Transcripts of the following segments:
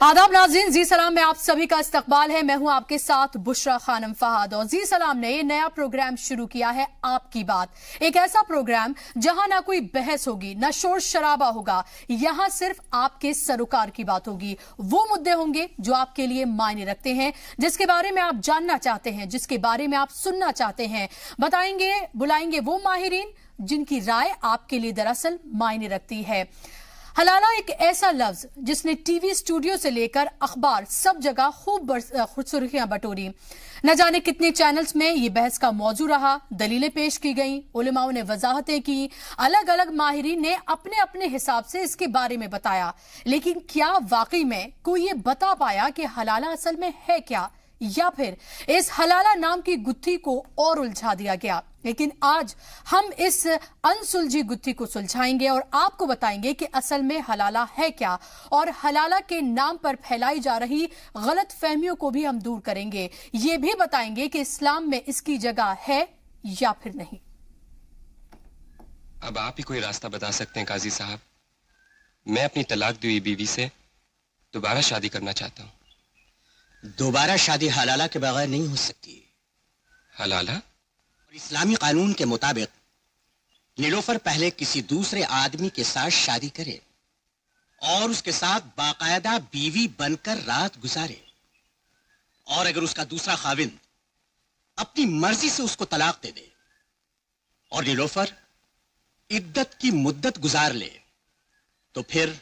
आदाब नाज़रीन, जी सलाम में आप सभी का इस्तकबाल है। मैं हूं आपके साथ बुशरा खानम फहाद और जी सलाम ने ये नया प्रोग्राम शुरू किया है आपकी बात। एक ऐसा प्रोग्राम जहां ना कोई बहस होगी, ना शोर शराबा होगा, यहां सिर्फ आपके सरोकार की बात होगी। वो मुद्दे होंगे जो आपके लिए मायने रखते हैं, जिसके बारे में आप जानना चाहते हैं, जिसके बारे में आप सुनना चाहते हैं। बताएंगे, बुलाएंगे वो माहिरीन जिनकी राय आपके लिए दरअसल मायने रखती है। हलाला एक ऐसा लफ्ज जिसने टीवी स्टूडियो से लेकर अखबार सब जगह खूब सुर्खियां बटोरी। न जाने कितने चैनल्स में ये बहस का मौजू रहा, दलीलें पेश की गईं, उलमाओं ने वजाहतें की, अलग अलग माहिरीन ने अपने अपने हिसाब से इसके बारे में बताया। लेकिन क्या वाकई में कोई ये बता पाया कि हलाला असल में है क्या, या फिर इस हलाला नाम की गुत्थी को और उलझा दिया गया। लेकिन आज हम इस अनसुलझी गुत्थी को सुलझाएंगे और आपको बताएंगे कि असल में हलाला है क्या, और हलाला के नाम पर फैलाई जा रही गलत फहमियों को भी हम दूर करेंगे। ये भी बताएंगे कि इस्लाम में इसकी जगह है या फिर नहीं। अब आप ही कोई रास्ता बता सकते हैं काजी साहब। मैं अपनी तलाक दी हुई बीवी से दोबारा शादी करना चाहता हूँ। दोबारा शादी हलाला के बगैर नहीं हो सकती। हलाला? और इस्लामी कानून के मुताबिक नीलोफर पहले किसी दूसरे आदमी के साथ शादी करे और उसके साथ बाकायदा बीवी बनकर रात गुजारे, और अगर उसका दूसरा खाविंद अपनी मर्जी से उसको तलाक दे दे और नीलोफर इद्दत की मुद्दत गुजार ले, तो फिर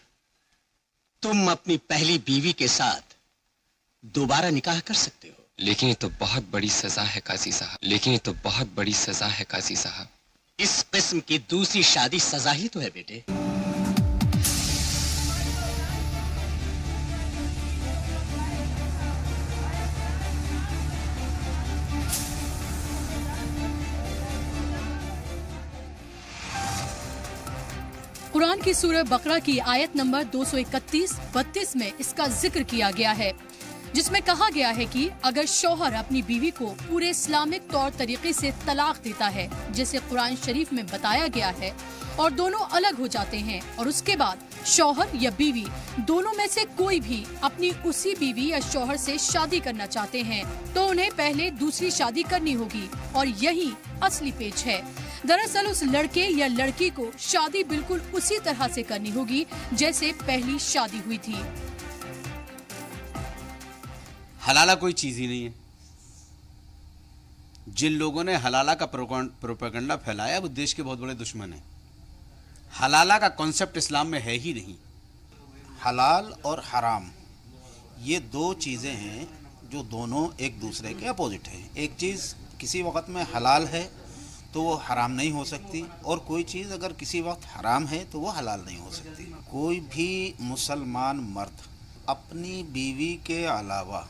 तुम अपनी पहली बीवी के साथ दोबारा निकाह कर सकते हो। लेकिन ये तो बहुत बड़ी सजा है काजी साहब। लेकिन ये तो बहुत बड़ी सजा है काजी साहब। इस किस्म की दूसरी शादी सजा ही तो है बेटे। कुरान की सूरह बकरा की आयत नंबर 231-32 में इसका जिक्र किया गया है, जिसमें कहा गया है कि अगर शौहर अपनी बीवी को पूरे इस्लामिक तौर तरीके से तलाक देता है, जैसे कुरान शरीफ में बताया गया है, और दोनों अलग हो जाते हैं, और उसके बाद शौहर या बीवी दोनों में से कोई भी अपनी उसी बीवी या शौहर से शादी करना चाहते हैं, तो उन्हें पहले दूसरी शादी करनी होगी। और यही असली पेच है। दरअसल उस लड़के या लड़की को शादी बिल्कुल उसी तरह से करनी होगी जैसे पहली शादी हुई थी। हलाला कोई चीज ही नहीं है। जिन लोगों ने हलाला का प्रोपेगेंडा फैलाया वो देश के बहुत बड़े दुश्मन हैं। हलाला का कॉन्सेप्ट इस्लाम में है ही नहीं। हलाल और हराम ये दो चीज़ें हैं जो दोनों एक दूसरे के अपोजिट हैं। एक चीज़ किसी वक्त में हलाल है तो वो हराम नहीं हो सकती, और कोई चीज़ अगर किसी वक्त हराम है तो वो हलाल नहीं हो सकती। कोई भी मुसलमान मर्द अपनी बीवी के अलावा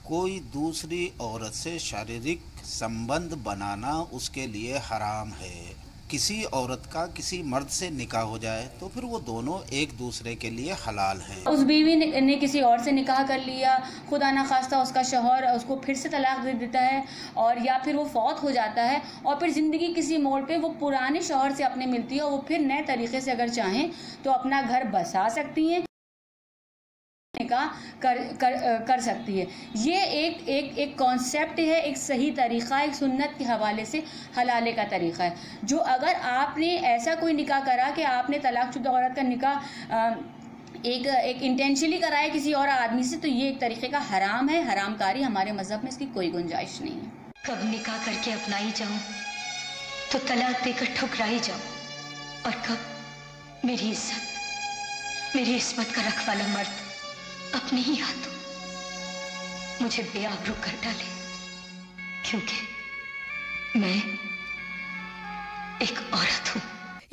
कोई दूसरी औरत से शारीरिक संबंध बनाना उसके लिए हराम है। किसी औरत का किसी मर्द से निकाह हो जाए तो फिर वो दोनों एक दूसरे के लिए हलाल हैं। उस बीवी ने किसी और से निकाह कर लिया, खुदा ना खास्ता उसका शौहर उसको फिर से तलाक दे देता है, और या फिर वो फौत हो जाता है, और फिर ज़िंदगी किसी मोड़ पे वो पुराने शौहर से अपने मिलती है, और वो फिर नए तरीके से अगर चाहें तो अपना घर बसा सकती हैं, कर सकती है। ये एक कॉन्सेप्ट है, एक सही तरीक़ा, एक सुन्नत के हवाले से हलाले का तरीक़ा है। जो अगर आपने ऐसा कोई निकाह करा कि आपने तलाकशुदा औरत का निकाह एक इंटेंशनली कराया किसी और आदमी से, तो ये एक तरीक़े का हराम है, हरामकारी। हमारे मज़हब में इसकी कोई गुंजाइश नहीं है। कब निकाह करके अपनाई जाऊं तो तलाक देकर ठुकराई जाऊं, और कब मेरी इज्जत, मेरी इस्मत का रखवाला मर्द अपने ही हाथों मुझे बेआबरू कर डाले, क्योंकि मैं एक औरत हूं।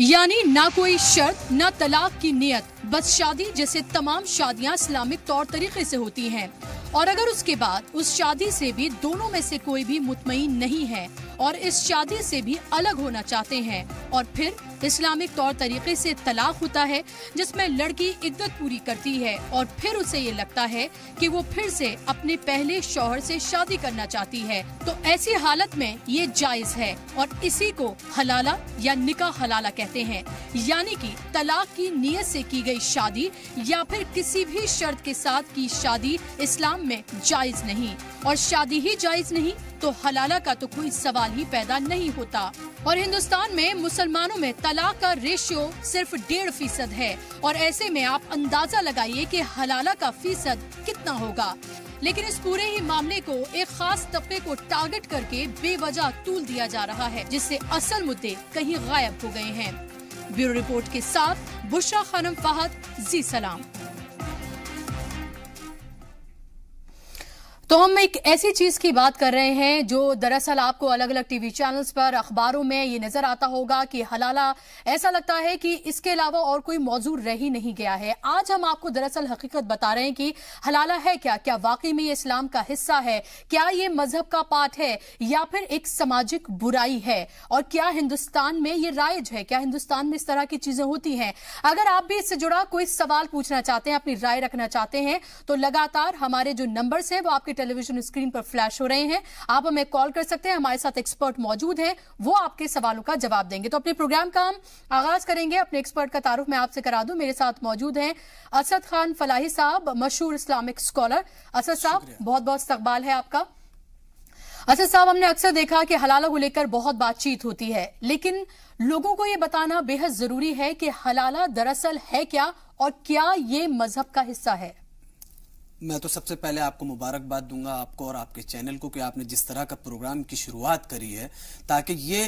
यानी ना कोई शर्त, ना तलाक की नियत, बस शादी जैसे तमाम शादियां इस्लामिक तौर तरीके से होती हैं। और अगर उसके बाद उस शादी से भी दोनों में से कोई भी मुतमईन नहीं है और इस शादी से भी अलग होना चाहते हैं, और फिर इस्लामिक तौर तरीके से तलाक होता है, जिसमें लड़की इद्दत पूरी करती है और फिर उसे ये लगता है कि वो फिर से अपने पहले शौहर से शादी करना चाहती है, तो ऐसी हालत में ये जायज है और इसी को हलाला या निकाह हलाला कहते हैं। यानी कि तलाक की नीयत से की गई शादी या फिर किसी भी शर्त के साथ की शादी इस्लाम में जायज नहीं, और शादी ही जायज नहीं तो हलाला का तो कोई सवाल ही पैदा नहीं होता। और हिंदुस्तान में मुसलमानों में तलाक का रेशियो सिर्फ 1.5% है, और ऐसे में आप अंदाजा लगाइए कि हलाला का फीसद कितना होगा। लेकिन इस पूरे ही मामले को एक खास तबके को टारगेट करके बेवजह तूल दिया जा रहा है, जिससे असल मुद्दे कहीं गायब हो गए हैं। ब्यूरो रिपोर्ट के साथ बुशरा खानम फहद, जी सलाम। तो हम एक ऐसी चीज की बात कर रहे हैं जो दरअसल आपको अलग अलग टीवी चैनल्स पर, अखबारों में ये नजर आता होगा कि हलाला, ऐसा लगता है कि इसके अलावा और कोई मौजू रह ही नहीं गया है। आज हम आपको दरअसल हकीकत बता रहे हैं कि हलाला है क्या वाकई में ये इस्लाम का हिस्सा है, क्या ये मजहब का पार्ट है या फिर एक सामाजिक बुराई है, और क्या हिंदुस्तान में ये राइज है, क्या हिंदुस्तान में इस तरह की चीजें होती हैं। अगर आप भी इससे जुड़ा कोई सवाल पूछना चाहते हैं, अपनी राय रखना चाहते हैं, तो लगातार हमारे जो नंबर्स हैं वो आपके टेलीविजन स्क्रीन पर फ्लैश हो रहे हैं, आप हमें कॉल कर सकते हैं। हमारे साथ एक्सपर्ट मौजूद हैं, वो आपके सवालों का जवाब देंगे। तो अपने प्रोग्राम का हम आगाज करेंगे। अपने एक्सपर्ट का तारुफ मैं आपसे करा दूं। मेरे साथ मौजूद हैं असद खान फलाही साहब, मशहूर इस्लामिक स्कॉलर। असद साहब, बहुत बहुत इस्तकबाल है आपका। असद साहब, हमने अक्सर देखा कि हलाला को लेकर बहुत बातचीत होती है, लेकिन लोगों को यह बताना बेहद जरूरी है कि हलाला दरअसल है क्या और क्या ये मजहब का हिस्सा है। मैं तो सबसे पहले आपको मुबारकबाद दूंगा, आपको और आपके चैनल को, कि आपने जिस तरह का प्रोग्राम की शुरुआत करी है, ताकि ये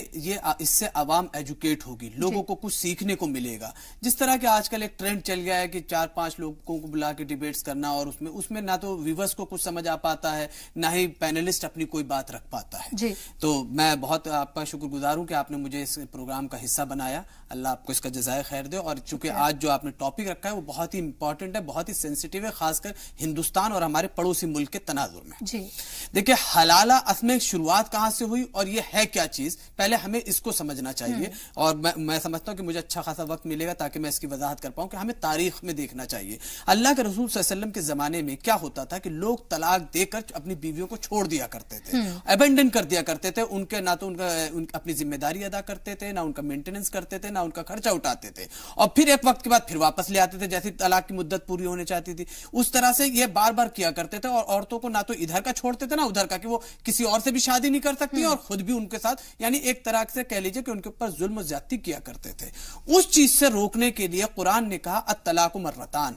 इससे आवाम एजुकेट होगी, लोगों को कुछ सीखने को मिलेगा। जिस तरह के आजकल एक ट्रेंड चल गया है कि 4-5 लोगों को बुला के डिबेट्स करना, और उसमें ना तो व्यूअर्स को कुछ समझ आ पाता है, ना ही पैनलिस्ट अपनी कोई बात रख पाता है। तो मैं बहुत आपका शुक्रगुजार हूं कि आपने मुझे इस प्रोग्राम का हिस्सा बनाया। अल्लाह आपको इसका जज़ाए खैर दे। और चूंकि आज जो आपने टॉपिक रखा है वो बहुत ही इंपॉर्टेंट है, बहुत ही सेंसिटिव है, खासकर हिंदुस्तान और हमारे पड़ोसी मुल्क के तनाजुर में। देखिए, हलाला असमें शुरुआत कहां से हुई और ये है क्या चीज, पहले हमें इसको समझना चाहिए। और मैं समझता हूं कि मुझे अच्छा खासा वक्त मिलेगा ताकि मैं इसकी वजाहत कर पाऊं कि हमें तारीख में देखना चाहिए। अल्लाह के रसूल सल्लल्लाहु अलैहि वसल्लम के जमाने में क्या होता था कि लोग तलाक देकर अपनी बीवियों को छोड़ दिया करते थे, अबेंडन कर दिया करते थे। उनके ना तो उनका अपनी जिम्मेदारी अदा करते थे, ना उनका मेंटेनेंस करते थे, ना उनका खर्चा उठाते थे, और फिर एक वक्त के बाद फिर वापस ले आते थे, जैसे तलाक की मुद्दत पूरी होने चाहती थी। उस तरह से ये बार बार किया करते थे, और औरतों को ना तो इधर का छोड़ते थे ना उधर का, कि वो किसी और से भी शादी नहीं कर सकती और खुद भी उनके साथ, यानी एक तरह से कह लीजिए कि उनके ऊपर जुल्म ज्यादती किया करते थे। उस चीज से रोकने के लिए कुरान ने कहा अत-तलाकु मर्रतान।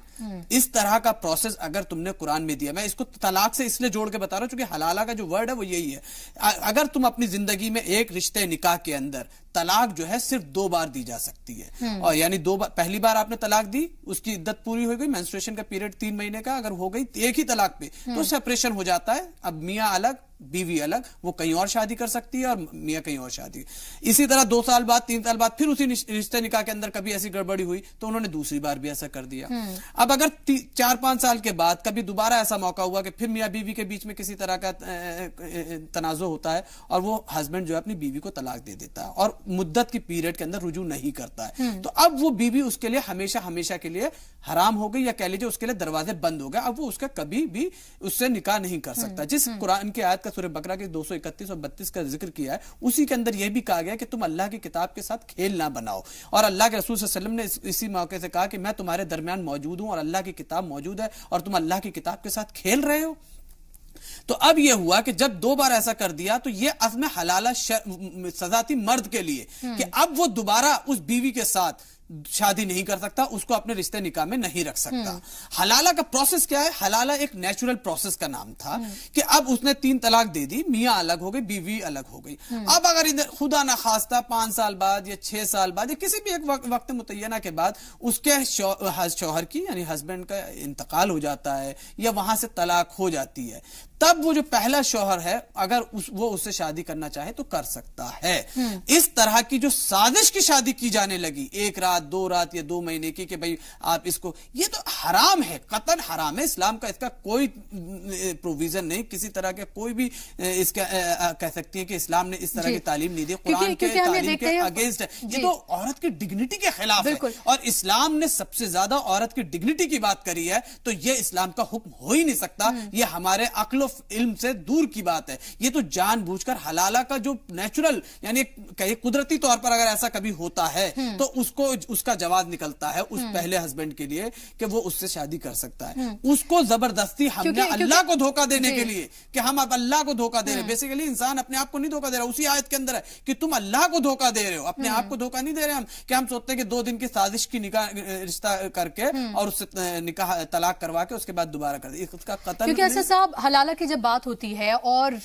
इस तरह का प्रोसेस अगर तुमने कुरान में दिया, मैं इसको तलाक से इसलिए जोड़ के बता रहा हूं क्योंकि हलाला का जो वर्ड है वो यही है। अगर तुम अपनी जिंदगी में एक रिश्ते निकाह के अंदर तलाक जो है सिर्फ 2 बार दी जा सकती है, और यानी 2 बार, पहली बार आपने तलाक दी, उसकी इद्दत पूरी हो गई, मेंस्ट्रुएशन का पीरियड 3 महीने का अगर हो गई एक ही तलाक पे, तो सेपरेशन हो जाता है। अब मियां अलग बीवी अलग, वो कहीं और शादी कर सकती है और मियां कहीं और शादी। इसी तरह 2 साल बाद 3 साल बाद फिर उसी रिश्ते निकाह के अंदर कभी ऐसी गड़बड़ी हुई तो उन्होंने दूसरी बार भी ऐसा कर दिया। अब अगर 4-5 साल के बाद कभी दोबारा ऐसा मौका हुआ कि फिर मियां बीवी के बीच में किसी तरह का तनाज़ो होता है और वो हस्बैंड जो है अपनी बीवी को तलाक दे देता है और मुद्दत की पीरियड के अंदर रुजू नहीं करता है, तो अब वो बीवी उसके लिए हमेशा हमेशा के लिए हराम हो गई, या कह लीजिए उसके लिए दरवाजे बंद हो गए। अब वो उसका कभी भी उससे निकाह नहीं कर सकता। जिस कुरान की आयत का सूरह बकरा के 231 और 32 का जिक्र किया है, उसी के अंदर यह भी कहा गया कि तुम अल्लाह की किताब के साथ खेल ना बनाओ। और अल्लाह के रसूल सल्लल्लाहु अलैहि वसल्लम ने इसी मौके से कहा कि मैं तुम्हारे दरमियान मौजूद हूं और अल्लाह की किताब मौजूद है और तुम अल्लाह की किताब के साथ खेल रहे हो। तो अब यह हुआ कि जब 2 बार ऐसा कर दिया तो यह अज़्म हलाला सजा थी मर्द के लिए कि अब वो दोबारा उस बीवी के साथ शादी नहीं कर सकता, उसको अपने रिश्ते निकाह में नहीं रख सकता। हलाला का प्रोसेस क्या है? हलाला एक नेचुरल प्रोसेस का नाम था कि अब उसने 3 तलाक दे दी, मियां अलग हो गई, बीवी अलग हो गई। अब अगर इधर खुदा ना खास्ता 5 साल बाद या 6 साल बाद या किसी भी एक वक्त मुतय्यना के बाद उसके शौहर की यानी हस्बैंड का इंतकाल हो जाता है या वहां से तलाक हो जाती है, तब वो जो पहला शौहर है अगर वो उससे शादी करना चाहे तो कर सकता है। इस तरह की जो साजिश की शादी की जाने लगी, 1 रात रात, 2 रात या 2 महीने की कि भाई आप इसको, ये तो हराम है, कतन हराम है। इस्लाम का इसका कोई प्रोविजन नहीं, किसी तरह के कोई भी इसका कह सकती है कि इस्लाम ने इस तरह की तालीम नहीं दी, कुरान के तालीम के अगेंस्ट है। ये तो औरत की डिग्निटी के खिलाफ है, और इस्लाम ने सबसे ज्यादा औरत की डिग्निटी की बात करी है, तो ये इस्लाम का हुक्म हो ही नहीं सकता। ये हमारे अक्ल इल्म से दूर की बात है। ये तो जानबूझकर हलाला का जो नेचुरल यानी कहीं कुदरती तौर पर अगर ऐसा कभी होता है तो उसको उसका जवाब निकलता है उस पहले हस्बैंड के लिए कि वो उससे शादी कर सकता है। उसको जबरदस्ती हमने अल्लाह को धोखा देने के लिए कि हम अब अल्लाह को धोखा दे रहे, बेसिकली इंसान अपने आप को नहीं धोखा दे रहा, उसी आयत के अंदर है कि तुम अल्लाह को धोखा दे रहे हो, अपने आप को धोखा नहीं दे रहे हम। कि हम सोचते हैं कि 2 दिन की साजिश की निकाह रिश्ता करके और उससे निकाह तलाक करवा के उसके बाद दोबारा कर दे, उसका कत्ल। क्योंकि ऐसा साहब हलाला की जब बात होती है और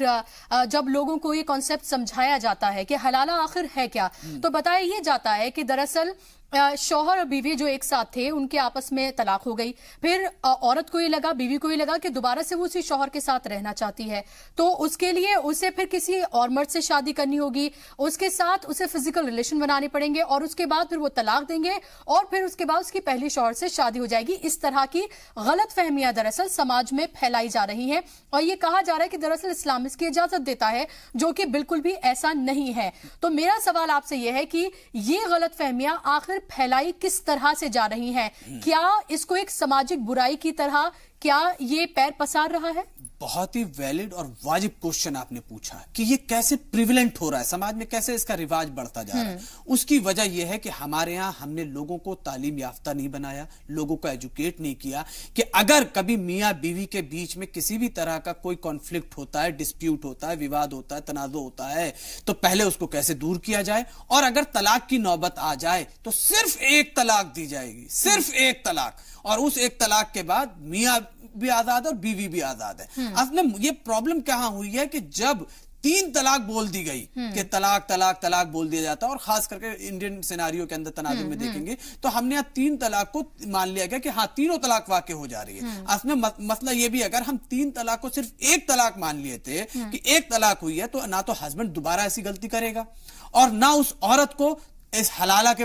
जब लोगों को ये कॉन्सेप्ट समझाया जाता है कि हलाला आखिर है क्या, तो बताया ये जाता है कि दरअसल शौहर और बीवी जो एक साथ थे उनके आपस में तलाक हो गई, फिर औरत को ये लगा, बीवी को ये लगा कि दोबारा से वो उसी शौहर के साथ रहना चाहती है, तो उसके लिए उसे फिर किसी और मर्द से शादी करनी होगी, उसके साथ उसे फिजिकल रिलेशन बनाने पड़ेंगे और उसके बाद फिर वो तलाक देंगे और फिर उसके बाद उसकी पहली शौहर से शादी हो जाएगी। इस तरह की गलत फहमियां दरअसल समाज में फैलाई जा रही हैं और ये कहा जा रहा है कि दरअसल इस्लाम इसकी इजाजत देता है, जो कि बिल्कुल भी ऐसा नहीं है। तो मेरा सवाल आपसे यह है कि ये गलत फहमियां आखिर फैलाई किस तरह से जा रही हैं? क्या इसको एक सामाजिक बुराई की तरह क्या ये पैर पसार रहा है? बहुत ही वैलिड और वाजिब क्वेश्चन आपने पूछा कि ये कैसे प्रिविलेंट हो रहा है समाज में, कैसे इसका रिवाज बढ़ता जा रहा है। उसकी वजह यह है कि हमारे यहाँ हमने लोगों को तालीम याफ्ता नहीं बनाया, लोगों को एजुकेट नहीं किया कि अगर कभी मियाँ बीवी के बीच में किसी भी तरह का कोई कॉन्फ्लिक्ट होता है, डिस्प्यूट होता है, विवाद होता है, तनाज़ो होता है, तो पहले उसको कैसे दूर किया जाए, और अगर तलाक की नौबत आ जाए तो सिर्फ एक तलाक दी जाएगी, सिर्फ एक तलाक, और उस एक तलाक के बाद मियाँ भी आजाद है और बीवी भी आजाद है। असल में ये प्रॉब्लम कहां हुई है कि जब 3 तलाक बोल दी गई कि तलाक तलाक तलाक बोल दिया जाता है, और खास करके इंडियन सिनारियो के अंदर तनाजुर में देखेंगे तो हमने यहाँ 3 तलाक को मान लिया गया कि हाँ तीनों तलाक वाकई हो जा रही है। असल में मसला ये भी, अगर हम 3 तलाक को सिर्फ एक तलाक मान लिए थे कि एक तलाक हुई है, तो ना तो हस्बैंड दोबारा ऐसी गलती करेगा और ना उस औरत को इस हलाला के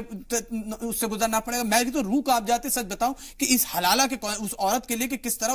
उससे गुजरना पड़ेगा। मैं भी तो रूह कांप जाती, सच बताऊं कि इस हलाला के उस औरत के लिए कि किस तरह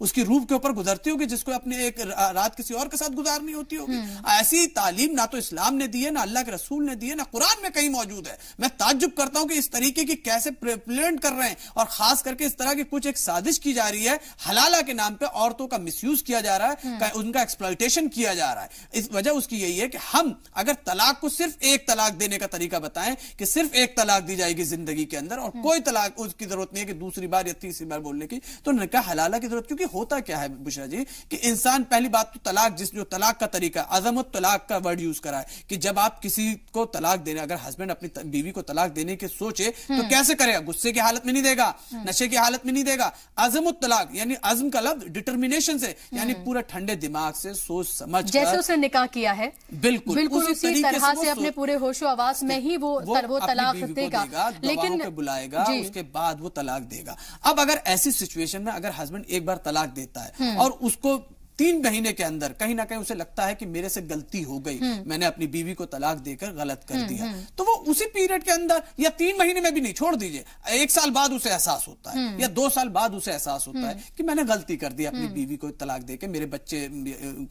उसकी रूह के ऊपर गुजरती होगी जिसको अपने एक रात किसी और के साथ गुजारनी होती होगी। ऐसी तालीम ना तो इस्लाम ने दी है, ना अल्लाह के रसूल ने दी है, ना कुरान में कहीं मौजूद है। मैं ताज्जुब करता हूं कि इस तरीके की कैसे प्रिवेंट कर रहे हैं, और खास करके इस तरह की कुछ एक साजिश की जा रही है, हलाला के नाम पे औरतों का मिसयूज किया जा रहा है, उनका एक्सप्लॉयटेशन किया जा रहा है। इस वजह उसकी यही है कि हम अगर तलाक को सिर्फ एक तलाक देने का तरीका बताएं कि सिर्फ एक तलाक दी जाएगी जिंदगी के अंदर और कोई तलाक उसकी जरूरत नहीं है कि दूसरी बार या तीसरी बार बोलने की, तो निकाह हलाला की जरूरत। क्योंकि होता क्या है बुशरा जी कि इंसान, पहली बात तो तलाक, जो तलाक का तरीका अज़मत तलाक का वर्ड यूज करा है कि जब आप किसी को तलाक देने, अगर हस्बैंड अपनी बीवी को तलाक देने की सोचे तो कैसे करेगा? गुस्से की हालत में नहीं देगा, नशे की हालत में नहीं देगा। अज़मत तलाक यानी अज़म का लफ्ज डिटर्मिनेशन से, यानी पूरा ठंडे दिमाग से सोच समझ जैसे उसने निकाह किया है, बिल्कुल उसी तरह से अपने पूरे होशो आवाज में ही वो तलाक देगा, लेकिन बुलाएगा, उसके बाद वो तलाक देगा। अब अगर ऐसी सिचुएशन में अगर हस्बैंड एक बार तलाक देता है और उसको 3 महीने के अंदर कहीं ना कहीं उसे लगता है कि मेरे से गलती हो गई, मैंने अपनी बीवी को तलाक देकर गलत कर दिया, तो वो उसी पीरियड के अंदर या 3 महीने में भी नहीं, छोड़ दीजिए, 1 साल बाद उसे एहसास होता है या 2 साल बाद उसे एहसास होता है कि मैंने गलती कर दी, अपनी बीवी को तलाक देकर, मेरे बच्चे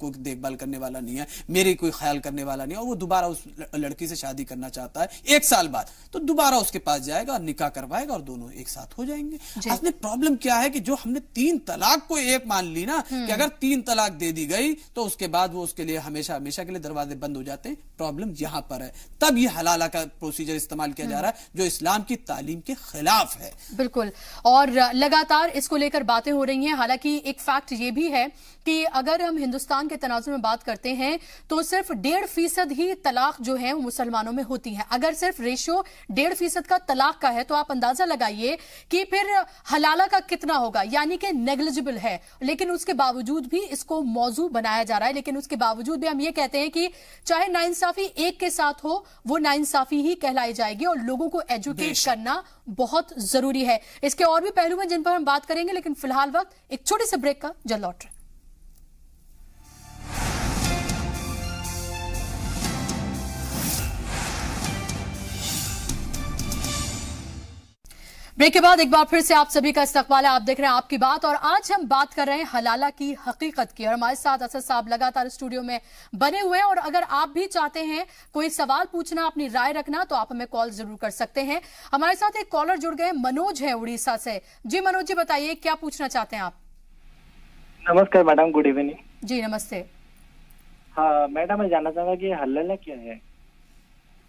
को देखभाल करने वाला नहीं है, मेरे कोई ख्याल करने वाला नहीं है, और वो दोबारा उस लड़की से शादी करना चाहता है 1 साल बाद, तो दोबारा उसके पास जाएगा और निकाह करवाएगा और दोनों एक साथ हो जाएंगे। असली प्रॉब्लम क्या है कि जो हमने 3 तलाक को एक मान ली ना कि अगर 3 तलाक दे दी गई तो उसके बाद वो उसके लिए हमेशा हमेशा के लिए दरवाजे बंद हो जाते हैं। प्रॉब्लम यहां पर है, तब ये हलाला का प्रोसीजर इस्तेमाल किया जा रहा है जो इस्लाम की तालीम के खिलाफ है। बिल्कुल, और लगातार इसको लेकर बातें हो रही हैं। हालांकि एक फैक्ट ये भी है कि अगर हम हिंदुस्तान के तनाजुर में बात करते हैं तो सिर्फ 1.5% ही तलाक जो है वो मुसलमानों में होती है। अगर सिर्फ रेशियो 1.5% का तलाक का है तो आप अंदाजा लगाइए कि फिर हलाला का कितना होगा, यानी कि नेग्लिजिबल है। लेकिन उसके बावजूद भी इसको मौजू बनाया जा रहा है, लेकिन उसके बावजूद भी हम ये कहते हैं कि चाहे नाइंसाफी एक के साथ हो वो नाइंसाफी ही कहलाई जाएगी, और लोगों को एजुकेट करना बहुत जरूरी है। इसके और भी पहलू हैं जिन पर हम बात करेंगे, लेकिन फिलहाल वक्त एक छोटे से ब्रेक का, जल्द लौट रहे। ब्रेक के बाद एक बार फिर से आप सभी का इस्तकबाल है। आप देख रहे हैं आपकी बात और आज हम बात कर रहे हैं हलाला की हकीकत की और हमारे साथ असद साहब लगातार स्टूडियो में बने हुए हैं और अगर आप भी चाहते हैं कोई सवाल पूछना, अपनी राय रखना तो आप हमें कॉल जरूर कर सकते हैं। हमारे साथ एक कॉलर जुड़ गए, मनोज है उड़ीसा से। जी मनोज जी, बताइए क्या पूछना चाहते हैं आप? नमस्कार मैडम, गुड इवनिंग। जी नमस्ते। हाँ मैडम, मैं जानना चाहूंगा कि हलाला क्या है?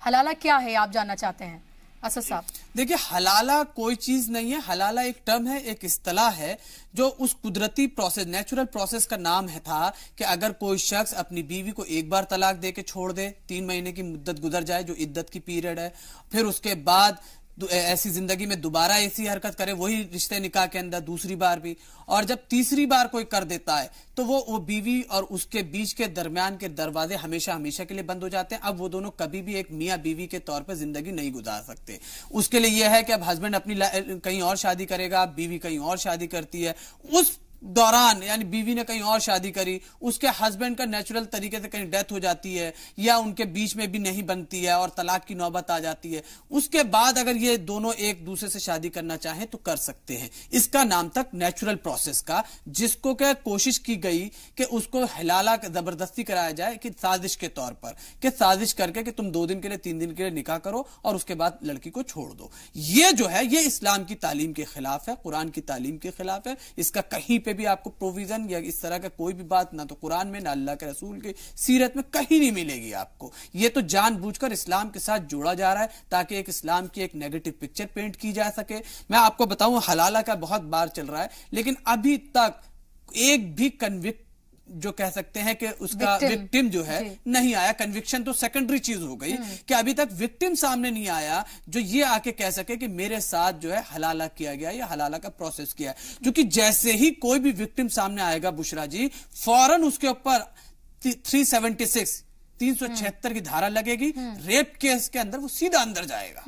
हलाला क्या है आप जानना चाहते हैं असद साहब? देखिए, हलाला कोई चीज नहीं है। हलाला एक टर्म है, एक इस्तिलाह है जो उस कुदरती प्रोसेस, नेचुरल प्रोसेस का नाम है था कि अगर कोई शख्स अपनी बीवी को एक बार तलाक दे के छोड़ दे, 3 महीने की मुद्दत गुजर जाए जो इद्दत की पीरियड है, फिर उसके बाद ऐसी जिंदगी में दोबारा ऐसी हरकत करे, वही रिश्ते निकाह के अंदर दूसरी बार भी, और जब तीसरी बार कोई कर देता है तो वो बीवी और उसके बीच के दरमियान के दरवाजे हमेशा हमेशा के लिए बंद हो जाते हैं। अब वो दोनों कभी भी एक मियां बीवी के तौर पर जिंदगी नहीं गुजार सकते। उसके लिए यह है कि अब हस्बैंड अपनी कहीं और शादी करेगा, बीवी कहीं और शादी करती है, उस दौरान यानी बीवी ने कहीं और शादी करी, उसके हस्बैंड का नेचुरल तरीके से कहीं डेथ हो जाती है या उनके बीच में भी नहीं बनती है और तलाक की नौबत आ जाती है, उसके बाद अगर ये दोनों एक दूसरे से शादी करना चाहें तो कर सकते हैं। इसका नाम तक नेचुरल प्रोसेस का, जिसको क्या कोशिश की गई कि उसको हलाला जबरदस्ती कराया जाए कि साजिश के तौर पर, कि साजिश करके कि तुम 2 दिन के लिए 3 दिन के लिए निकाह करो और उसके बाद लड़की को छोड़ दो। ये जो है ये इस्लाम की तालीम के खिलाफ है, कुरान की तालीम के खिलाफ है। इसका कहीं पे भी आपको प्रोविजन या इस तरह का कोई भी बात ना तो कुरान में ना अल्लाह के रसूल की सीरत में कहीं नहीं मिलेगी आपको। ये तो जानबूझकर इस्लाम के साथ जोड़ा जा रहा है ताकि एक इस्लाम की एक नेगेटिव पिक्चर पेंट की जा सके। मैं आपको बताऊं, हलाला का बहुत बार चल रहा है लेकिन अभी तक एक भी कन्विक्ट जो कह सकते हैं कि उसका विक्टिम जो है नहीं आया। कन्विक्शन तो सेकेंडरी चीज हो गई कि अभी तक विक्टिम सामने नहीं आया जो ये आके कह सके कि मेरे साथ जो है हलाला किया गया या हलाला का प्रोसेस किया है। क्योंकि जैसे ही कोई भी विक्टिम सामने आएगा बुशरा जी, फौरन उसके ऊपर 376 की धारा लगेगी, रेप केस के अंदर वो सीधा अंदर जाएगा।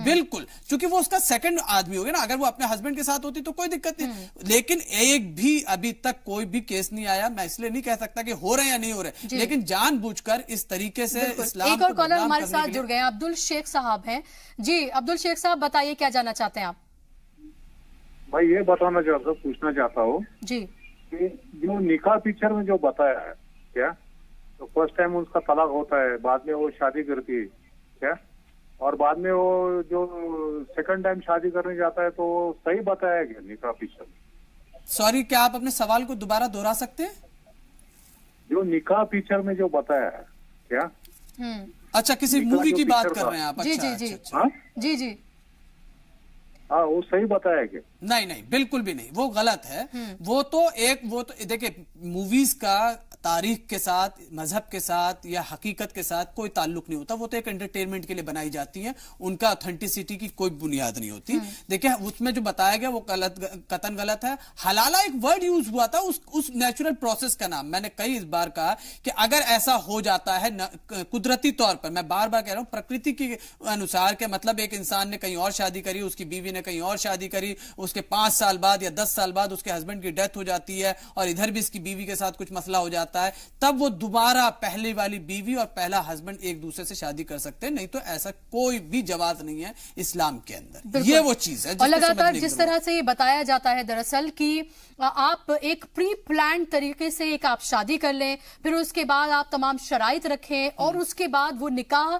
बिल्कुल, क्योंकि वो उसका सेकंड आदमी हो गया ना। अगर वो अपने हस्बैंड के साथ होती तो कोई दिक्कत नहीं, लेकिन एक भी अभी तक कोई भी केस नहीं आया। मैं इसलिए नहीं कह सकता कि हो रहे हैं या नहीं हो रहे, लेकिन जानबूझकर इस तरीके से इस्लाम। एक और कॉलर हमारे साथ जुड़ गए हैं, अब्दुल शेख साहब हैं। जी अब्दुल शेख साहब, बताइए क्या जानना चाहते हैं आप? भाई ये बताना चाहता, पूछना चाहता हूँ जी कि जो निकाह पिक्चर में जो बताया है क्या, तो फर्स्ट टाइम उसका तलाक होता है, बाद में वो शादी करती है क्या, और बाद में वो जो सेकंड टाइम शादी करने जाता है, तो सही बताया गया निकाह पिक्चर में? सॉरी, क्या आप अपने सवाल को दोबारा दोहरा सकते हैं? जो निकाह पिक्चर में जो बताया है क्या? अच्छा, किसी मूवी की बात कर रहे हैं आप? जी अच्छा, जी अच्छा, जी जी हाँ, वो सही बताया क्या? नहीं नहीं, बिल्कुल भी नहीं, वो गलत है। वो तो देखिए, मूवीज का तारीख के साथ, मजहब के साथ या हकीकत के साथ कोई ताल्लुक नहीं होता। वो तो एक एंटरटेनमेंट के लिए बनाई जाती है, उनका ऑथेंटिसिटी की कोई बुनियाद नहीं होती। देखिए, उसमें जो बताया गया वो कतन गलत है। हलाला एक वर्ड यूज हुआ था उस नेचुरल प्रोसेस का नाम। मैंने कई इस बार कहा कि अगर ऐसा हो जाता है कुदरती तौर पर, मैं बार बार कह रहा हूं, प्रकृति के अनुसार के मतलब एक इंसान ने कहीं और शादी करी, उसकी बीवी ने कहीं और शादी करी, उसके 5 साल बाद या 10 साल बाद उसके हस्बैंड की डेथ हो जाती है और इधर भी इसकी बीवी के साथ कुछ मसला हो जाता है, तब वो दोबारा पहले वाली बीवी और पहला हस्बैंड एक दूसरे से शादी कर सकते हैं। नहीं तो ऐसा कोई भी जवाब नहीं है इस्लाम के अंदर। ये वो चीज है। और लगातार जिस तरह से ये बताया जाता है दरअसल कि आप एक प्री प्लान तरीके से आप शादी कर लें, फिर उसके बाद आप तमाम शराइत रखें और उसके बाद वो निकाह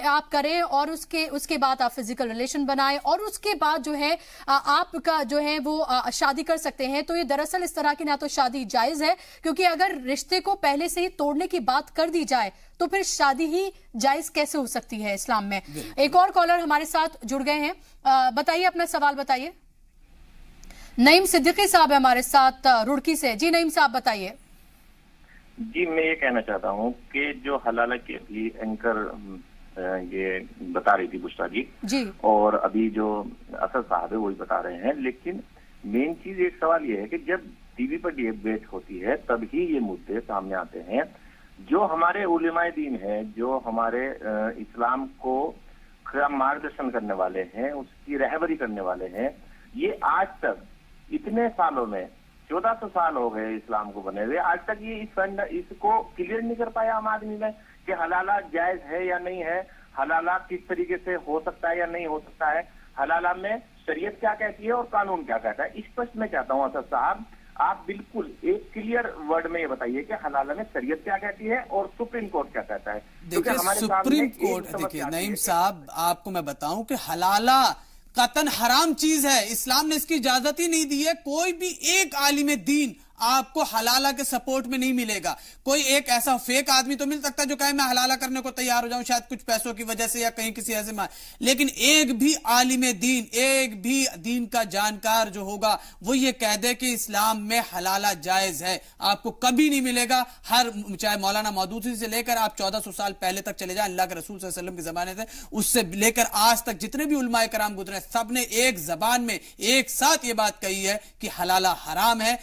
आप करें और उसके बाद आप फिजिकल रिलेशन बनाएं और उसके बाद जो है आपका जो है वो शादी कर सकते हैं। तो ये दरअसल इस तरह की ना तो शादी जायज है, क्योंकि अगर रिश्ते को पहले से ही तोड़ने की बात कर दी जाए तो फिर शादी ही जायज कैसे हो सकती है इस्लाम में। एक और कॉलर हमारे साथ जुड़ गए हैं, बताइए अपना सवाल बताइए। नईम सिद्दीकी साहब है हमारे साथ रुड़की से। जी नईम साहब, बताइए। जी, मैं ये कहना चाहता हूँ कि जो हलाला की अभी एंकर ये बता रही थी बुशरा जी, और अभी जो असद साहब है वही बता रहे हैं, लेकिन मेन चीज एक सवाल ये है कि जब टीवी पर डिबेट होती है तभी ये मुद्दे सामने आते हैं। जो हमारे उलेमाए दीन हैं, जो हमारे इस्लाम को मार्गदर्शन करने वाले हैं, उसकी रहबरी करने वाले हैं, ये आज तक इतने सालों में 1400 साल हो गए इस्लाम को बने हुए, आज तक ये इसको क्लियर नहीं कर पाया आम आदमी में कि हलाला जायज है या नहीं है, हलाला किस तरीके से हो सकता है या नहीं हो सकता है, हलाला में शरीयत क्या कहती है और कानून क्या कहता है। स्पष्ट मैं चाहता हूँ असद साहब, आप बिल्कुल एक क्लियर वर्ड में ये बताइए कि हलाला में शरीयत क्या कहती है और सुप्रीम कोर्ट क्या कहता है। देखिए सुप्रीम कोर्ट, देखिए नईम साहब, आपको मैं बताऊं कि हलाला कतन हराम चीज है, इस्लाम ने इसकी इजाजत ही नहीं दी है। कोई भी एक आलिम दीन आपको हलाला के सपोर्ट में नहीं मिलेगा। कोई एक ऐसा फेक आदमी तो मिल सकता है जो कहे मैं हलाला करने को तैयार हो जाऊं, शायद कुछ पैसों की वजह से या कहीं किसी ऐसे में, लेकिन एक भी आलिम दीन, एक भी दीन का जानकार जो होगा वो ये कह दे कि इस्लाम में हलाला जायज है, आपको कभी नहीं मिलेगा। हर चाहे मौलाना मौदूदी से लेकर आप 1400 साल पहले तक चले जाए, अल्लाह के रसूल सल्लल्लाहु अलैहि वसल्लम के जमाने से, उससे लेकर आज तक जितने भी उलमाए कराम गुजरे, सबने एक जबान में एक साथ ये बात कही है कि हलाला हराम है,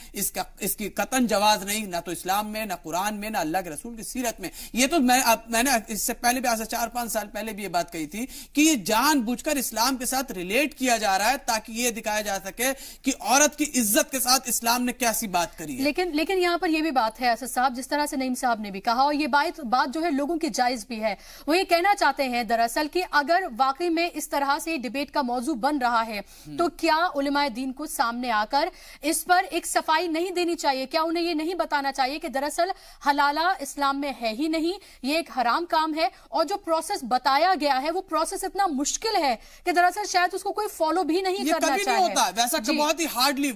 इसकी कतन जवाज नहीं, ना तो इस्लाम में, ना कुरान में, ना अल्लाह के रसूल की सीरत में। ये तो मैंने इससे पहले भी, आज से 4-5 साल पहले भी ये बात कही थी कि ये जानबूझकर इस्लाम के साथ रिलेट किया जा रहा है ताकि ये दिखाया जा सके कि औरत की इज्जत के साथ इस्लाम ने कैसी बात करी है। लेकिन यहां पर यह भी बात है असद साहब, जिस तरह से नईम साहब ने भी कहा, और ये बात जो है लोगों की जायज भी है। वो ये कहना चाहते हैं दरअसल कि अगर वाकई में इस तरह से डिबेट का मौजू बन रहा है तो क्या उलमाए दीन को सामने आकर इस पर एक सफाई नहीं देनी चाहिए? क्या उन्हें ये नहीं बताना चाहिए कि दरअसल हलाला इस्लाम में है ही नहीं, ये एक हराम काम है, और जो प्रोसेस बताया गया है वो प्रोसेस इतना मुश्किल है कि दरअसल शायद उसको कोई फॉलो भी नहीं करना चाहिए। नहीं होता वैसा, बहुत ही hardly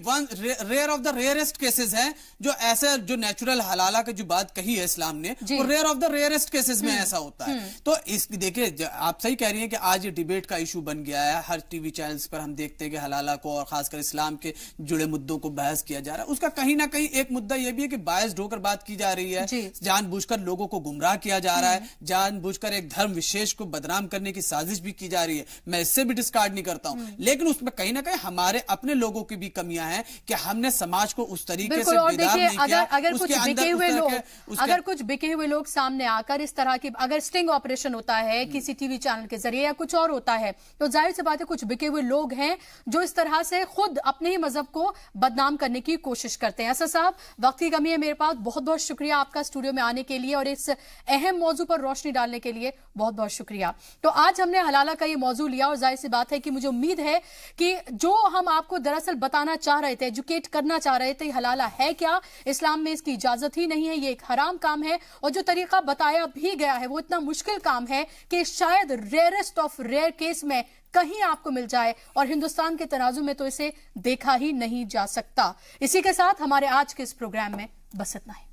rare of the rarest cases हैं जो ऐसे, जो नेचुरल हलाला की जो बात कही है इस्लाम ने, वो rare of the rarest cases में ऐसा होता है। तो देखिए आप सही कह रही हैं कि आज ये डिबेट का इशू बन गया है, हर टीवी चैनल्स पर हम देखते हैं कि हलाला को और खासकर इस्लाम के जुड़े मुद्दों को बहस किया जा रहा है। उसका कहीं ना कहीं एक मुद्दा यह भी है कि बायस्ड होकर बात की जा रही है, जानबूझकर लोगों को गुमराह किया जा रहा है, जानबूझकर एक धर्म विशेष को बदनाम करने की साजिश भी की जा रही है। मैं इससे भी डिस्कार्ड नहीं करता हूं, लेकिन उसमें कहीं ना कहीं हमारे अपने लोगों की भी कमियां हैं कि हमने समाज को उस तरीके से बेदार नहीं किया। अगर कुछ बिके हुए लोग सामने आकर इस तरह की, अगर स्टिंग ऑपरेशन होता है किसी टीवी चैनल के जरिए या कुछ और होता है, तो जाहिर सी बात है कुछ बिके हुए लोग हैं जो इस तरह से खुद अपने ही मजहब को बदनाम करने की कोशिश करते हैं। असद साहब, वक्त की कमी है मेरे पास, बहुत बहुत शुक्रिया आपका स्टूडियो में आने के लिए और इस अहम मौजू पर रोशनी डालने के लिए बहुत बहुत शुक्रिया। तो आज हमने हलाला का ये मौजू लिया और जाहिर सी बात है कि मुझे उम्मीद है कि जो हम आपको दरअसल बताना चाह रहे थे, एजुकेट करना चाह रहे थे, हलाला है क्या, इस्लाम में इसकी इजाजत ही नहीं है, ये एक हराम काम है, और जो तरीका बताया भी गया है वो इतना मुश्किल काम है कि शायद रेयरेस्ट ऑफ रेयर केस में कहीं आपको मिल जाए, और हिंदुस्तान के तराजू में तो इसे देखा ही नहीं जा सकता। इसी के साथ हमारे आज के इस प्रोग्राम में बस इतना ही।